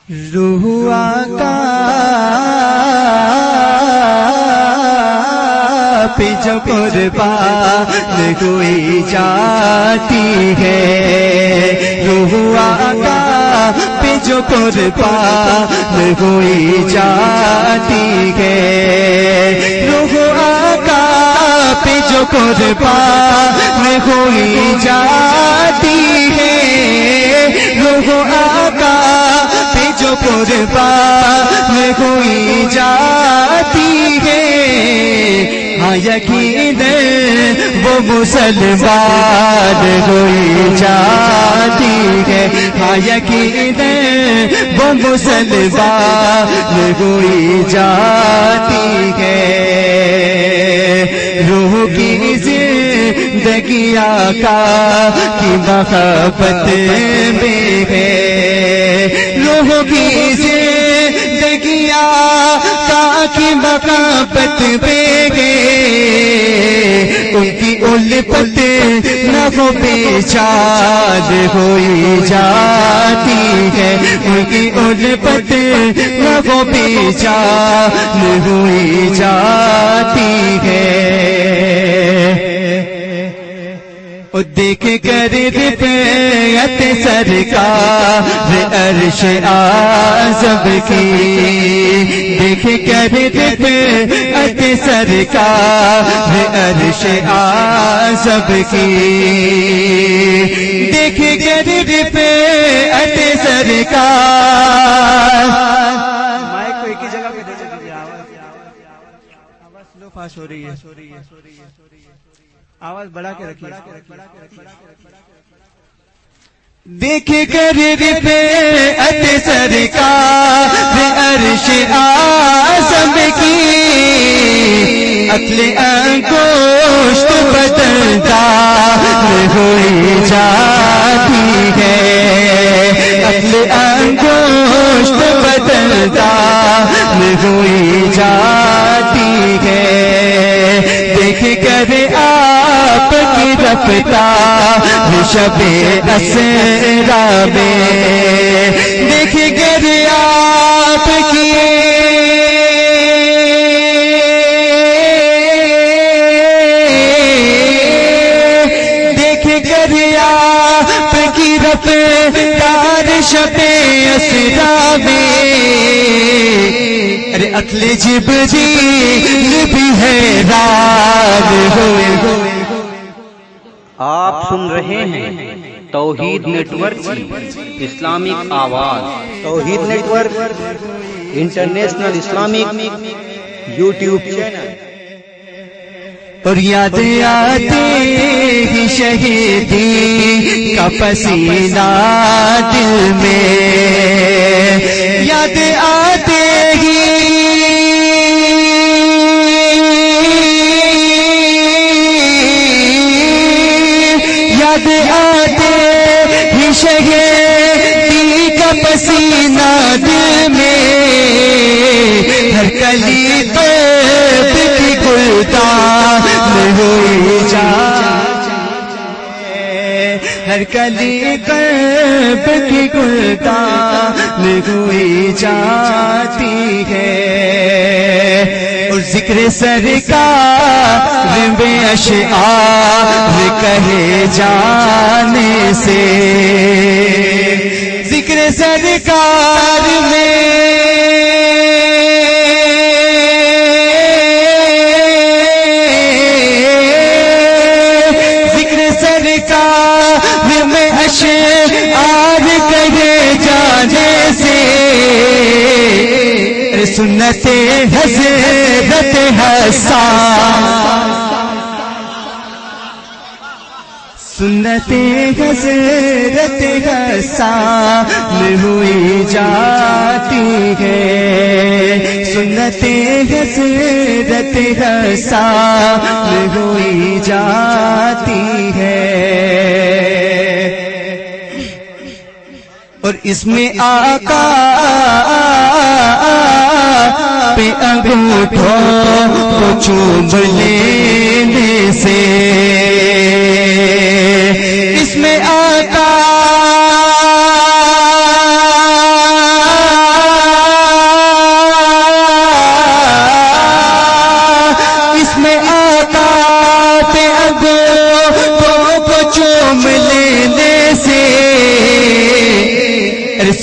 روح آقا پہ جو قربان ہوئی جاتی ہے، روح آقا پہ جو قربان ہوئی جاتی ہے، روح آقا پہ جو قربان ہوئی جاتی ہے، روح آقا جو قربان ہوئی جاتی ہے، ہاں یقین وہ مسلمان ہوئی جاتی ہے، ہاں یقین وہ مسلمان ہوئی جاتی ہے، روح کی زندگی آقا کی محبت میں ہے، روح کی زندگی آقا کی محبت پہ گے، ان کی الفت نہ وہ پہچان ہوئی جاتی ہے، ان کی الفت نہ وہ پہچان ہوئی جاتی ہے، دیکھ کر رفعت سرکار عرش اعظم کی، دیکھ کر رفعت سرکار عرش اعظم کی، دیکھ کر رفعت سرکار، مائک کو ایک ہی جگہ پہ دے دیجیے، آواز سلو فاسٹ ہو رہی ہے، آواز بڑھا کے رکھیے، دیکھ کر رفعت سرکار عرش اعظم کی، عقل انگشت بدلدار ہوئی جاتی ہے، عقل انگشت بدلدار ہوئی جاتی ہے، دیکھ کر آپ کی رفتار شب اسرا میں، دیکھ کر آپ کی دیکھ کر آپ کی رفتار شب اسرا میں، ارے عقل جبریل بھی حیران ہوئے۔ آپ سن رہے ہیں توحید نیٹ ورک کی اسلامک آواز، Tauheed network international Islamic YouTube channel, اور یاد آتے ہی شہیدی کا پسینہ دل میں، یاد آتے ہی یاد آتے ہی شہیدی کا پسینہ دل میں، ہر کلی طیب کی گلدان ہوئی جاتی ہے، ہر کلی طیب کی گلدان ہوئی جاتی ہے، اور ذکر سرکار میں اشعار کہے جانے سے، ذکر سرکار میں ذکر سرکار میں اشعار کہے جانے سے، سنت حضرت حسان، سنت حضرت حسان ہوئی جاتی ہے، سنت حضرت حسان ہوئی جاتی ہے، اور اس میں آقا پہ انگوٹھوں کو چوم لینے سے، اس میں آقا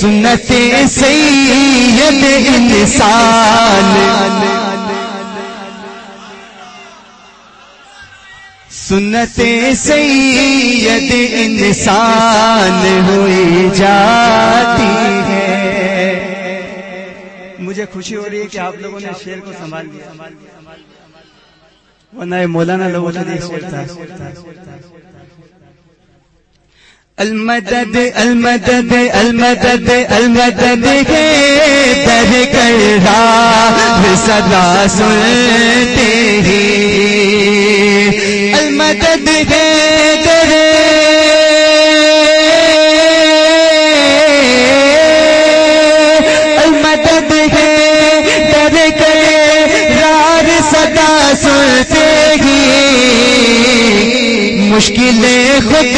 سنت سید انسان سنت سید انسان ہوئی جاتی ہے. مجھے خوشی ہو رہی ہے کہ آپ لوگوں نے شعر کو سنبھال لیا، ورنہ یہ مولانا لوگوں کے لیے شعر تھا. المدد المدد المدد المدد ہے در کر راہ صدا سنتے ہی. المدد ہے در المدد ہے در کر راہ صدا سنتے ہی. مشکلیں خود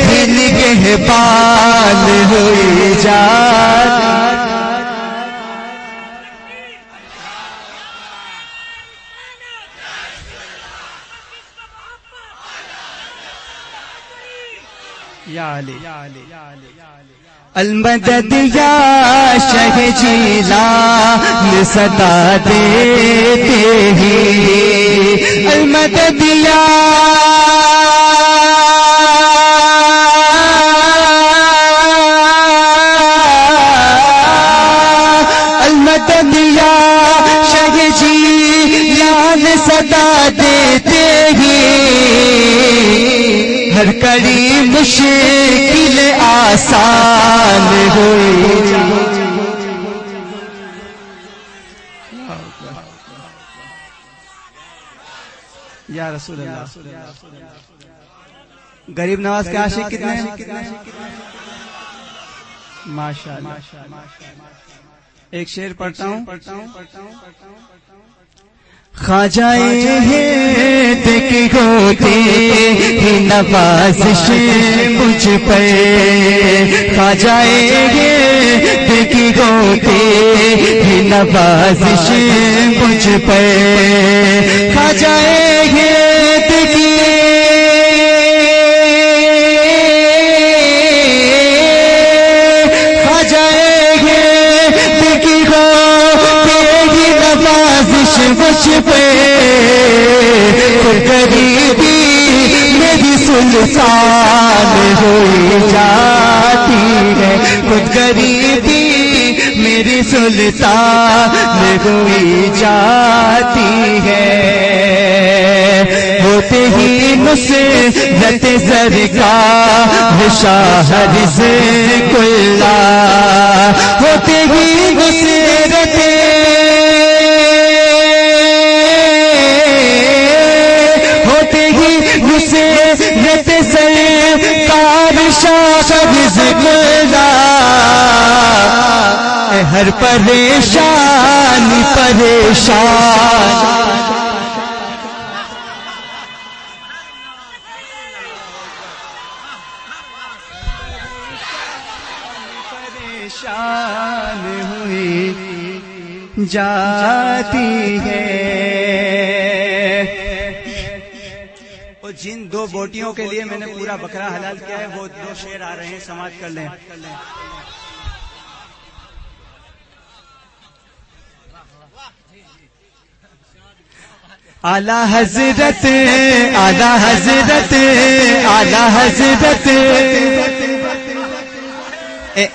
ہی نگہبان ہوئی جاتی. یا علی المدد یا شہ جیلان صدا دیتے ہی. المدد یا المدد یا شہ جیلان صدا دیتے ہی. ہر کڑی مشکل آسان ہوئی. یا رسول اللہ. غریب نواز کے عاشق کتنے ہیں؟ ماشاءاللہ. ایک شعر پڑھتا ہوں. خواجہ ہند کی ہوتی ہی نوازش مجھ پر. خواجہ ہند کی ہوتی ہی نوازش مجھ پر. خواجہ ہند کی خواجہ ہند کی ہوتی ہی نوازش مجھ پہ. خود غریبی میری سلطان ہوئی جاتی ہے. خود غریبی میری سلطان ہوئی جاتی ہے. ہوتے ہی نصرت زرگاہ شاہ رزق اللہ. ہوتے ہی نصرت نصرت سرکار شاہ رزق اللہ. ہر پریشان پریشان پریشان ہوئی جاتی ہے. جن دو بوٹیوں کے لیے میں نے پورا بکرا حلال کیا ہے وہ دو شعر آ رہے ہیں، سماعت کر لیں. اعلی حضرت اعلی حضرت اعلی حضرت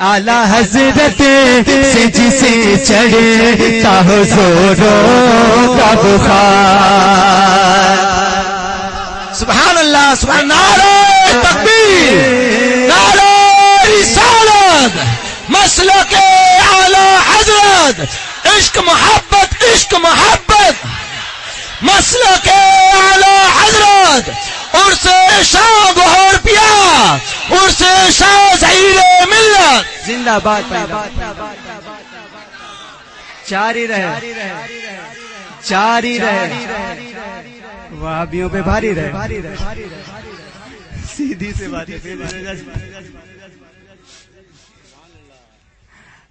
اعلی حضرت سے جسے چڑھتا ہو زوروں کا بخار. سبحان اللہ سبحان. نعرہ تکبیر، نعرہ رسالت، مسلک اعلی حضرت. عشق محبت عشق محبت، مسلک اعلی حضرت. عرس شاہ گہر پیا، عرس شاہ ظہیر ملت. زندہ باد. جاری رہے جاری رہے. وہابیوں پہ بھاری رہے. سیدھی سے بات.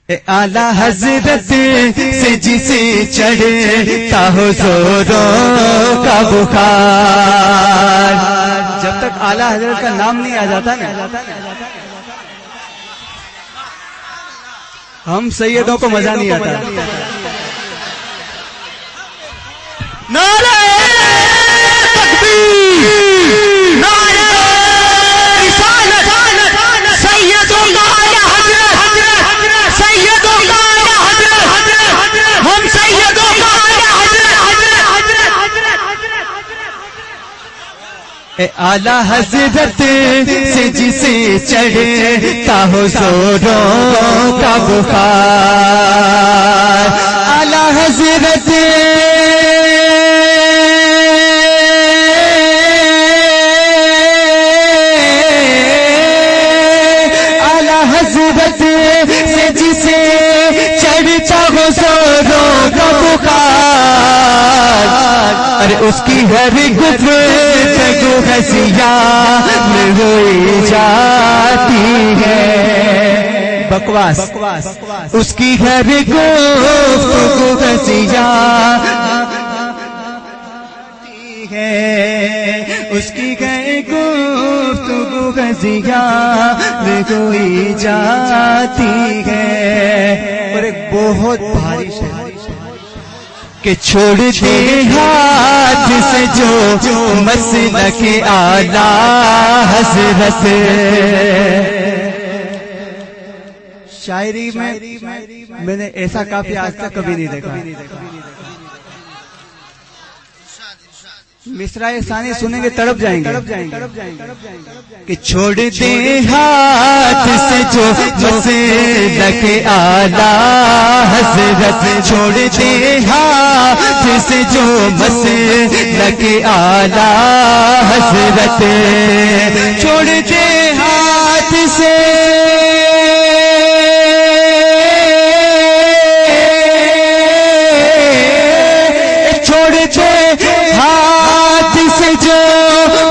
اعلی حضرت سے جسے چڑھتا ہو زوروں کا بخار. جب تک اعلی حضرت کا نام نہیں آ جاتا نا ہم سیدوں کو مزہ نہیں آتا. نعرہ تکبیر، نعرہ رسالت، سیدوں کا اعلیٰ حضرت، سیدوں کا اعلیٰ حضرت، ہم سیدوں کا اعلیٰ اے اعلیٰ حضرت سے جسے چڑھتا ہو زوروں کا بخار، اعلیٰ حضرت اعلیٰ حضرت سے جسے چڑھتا ہو زوروں کا بخار، ارے اس کی ہر گفتگو ہنسیاں میں ہوئی جاتی ہے. بکواس اس کی ہر گفتگو ہنسیاں ہے، اس کی ہر گفتگو ہنسیاں میں ہوئی جاتی ہے. اور ایک بہت بھاری شہر کہ چھوڑ دے ہاتھ سے جو مسلک اعلیٰ حضرت. شاعری میں نے ایسا کافی آج تک کبھی نہیں دیکھا. مصرع ثانی سنیں گے تڑپ جائیں گے کہ چھوڑ دے ہاتھ سے جو مسلک اعلیٰ حضرت، چھوڑ دے ہاتھ سے جو مسلک اعلیٰ حضرت، چھوڑ دے ہاتھ سے چھوڑ دے ہاتھ سے جو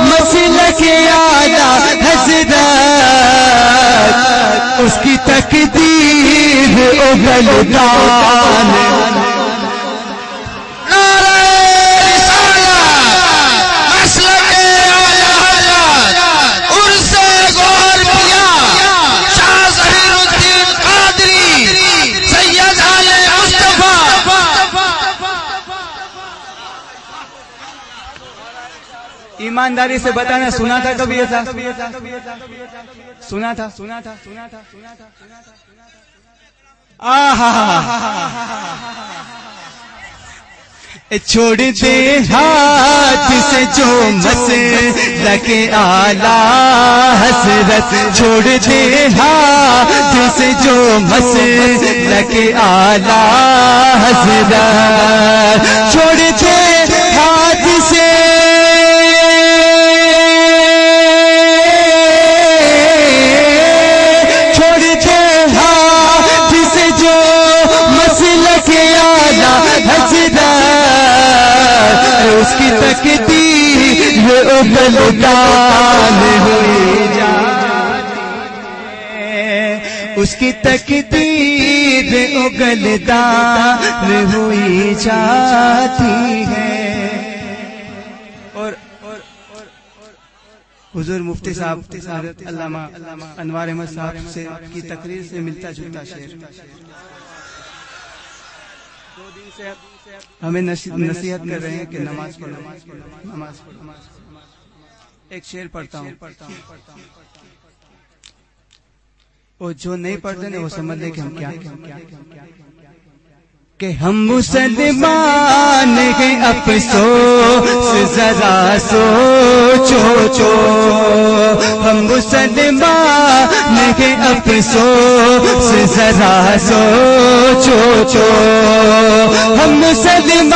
مسلک اعلیٰ حضرت، اس کی تقدیر اگلتان. ایمانداری سے بتانا، سنا تھا کبھی ایسا؟ سنا تھا. چھوڑ دے ہاتھ سے جو مسلک اعلیٰ حضرت، چھوڑ دے ہاتھ سے جو مسلک اعلیٰ حضرت، چھوڑ دے ہاتھ سے اس کی تقدیر اگلتان ہوئی جاتی ہے، اس کی تقدیر اگلتان ہوئی جاتی ہے. اور حضور مفتی صاحب علامہ انوار احمد صاحب سے کی تقریر سے ملتا جلتا شعر. 2 دن سے ہمیں نصیحت کر رہے ہیں کہ نماز پڑھو. ایک شعر پڑھتا ہوں، اور جو نہیں پڑھتے نا وہ سمجھ لے کہ ہم کیا کہ ہم مسلمان ہیں، افسوس ذرا سوچو. ہم مسلمان ہیں، افسوس ذرا سوچو. ہم مسلمان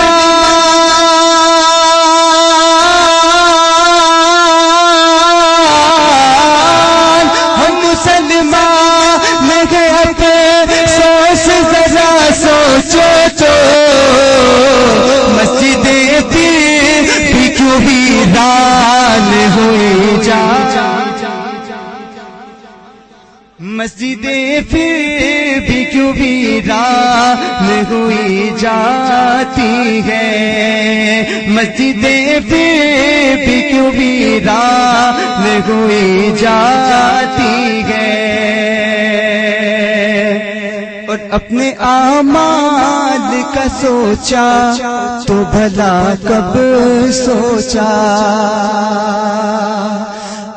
ہیں، افسوس ذرا سوچو. مسجد بھی کیوں ویران ہوئی مسجد پھر بھی کیوں ویران ہوئی جاتی ہے. مسجد پھر بھی کیوں ویران ہوئی جاتی ہے. اور اپنے اعمال کا سوچا تو بھلا کب سوچا،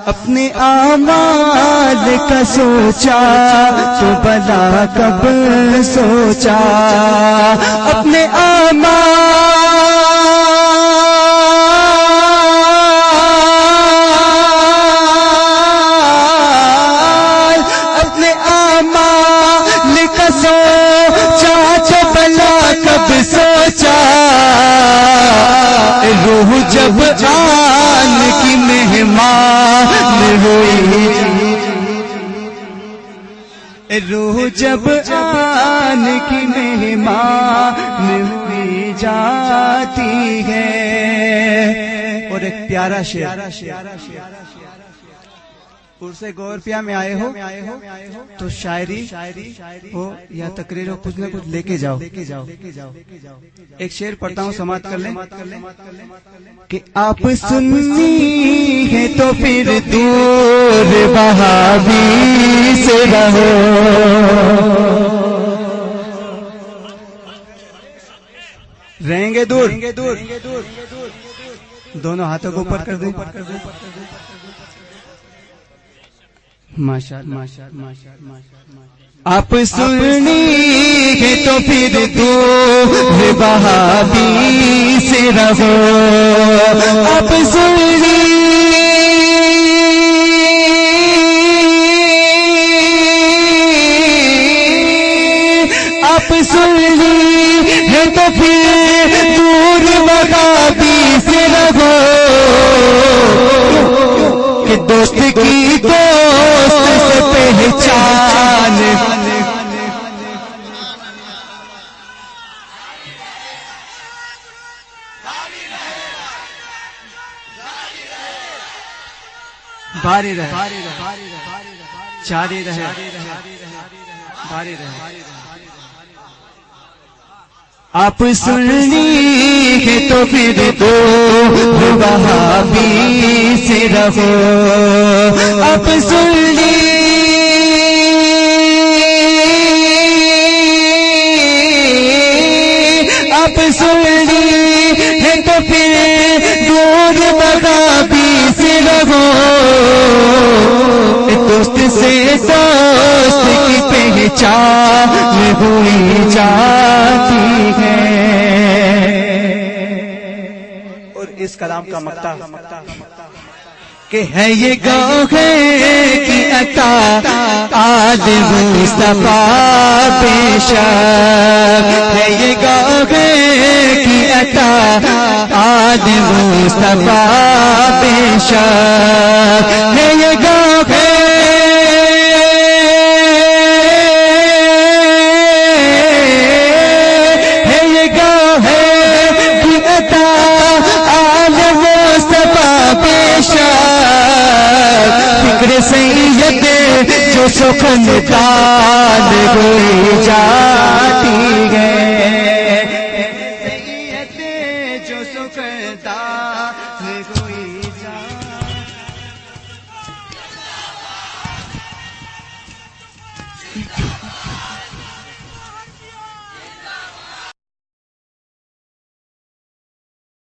اپنے اعمال کا سوچا تو بھلا کب سوچا، اپنے روح جب آن کی مہمان ہوئی، روح جب آن کی مہمان ہوئی جاتی ہے۔ اور ایک پیارا شعر، پرسے گورپیا میں آئے ہو تو شاعری ہو یا تقریر ہو، کچھ نہ کچھ لے کے جاؤ۔ ایک شعر پڑھتا ہوں، سماعت کر لیں کہ آپ سنی ہے تو پھر دور وہابی سے رہو، رہیں گے دور، دونوں ہاتھوں کو اوپر کر دیں۔ آپ سنی ہے تو پھر دور وہابی سے رہو، آپ سنی ہے تو پھر دور وہابی سے رہو، کہ دوست کی دوست سے پہچان، باری رہے، جاری رہے، باری رہے۔ آپ سنی ہے تو پھر دور وہابی سے رہو، آپ سنی ہے تو پھر دور وہابی سے رہو، دوست سے دوست کی پہچان ہوئی جاتی ہے۔ اور اس کلام کا مقطع کہ ہے یہ گوہر کی عطا آج مصطفیٰ بے شک، ہے یہ گوہر کی عطا آج مصطفیٰ بے شک، ہے یہ گوہر فکر سید جو سخن دان ہوئی جا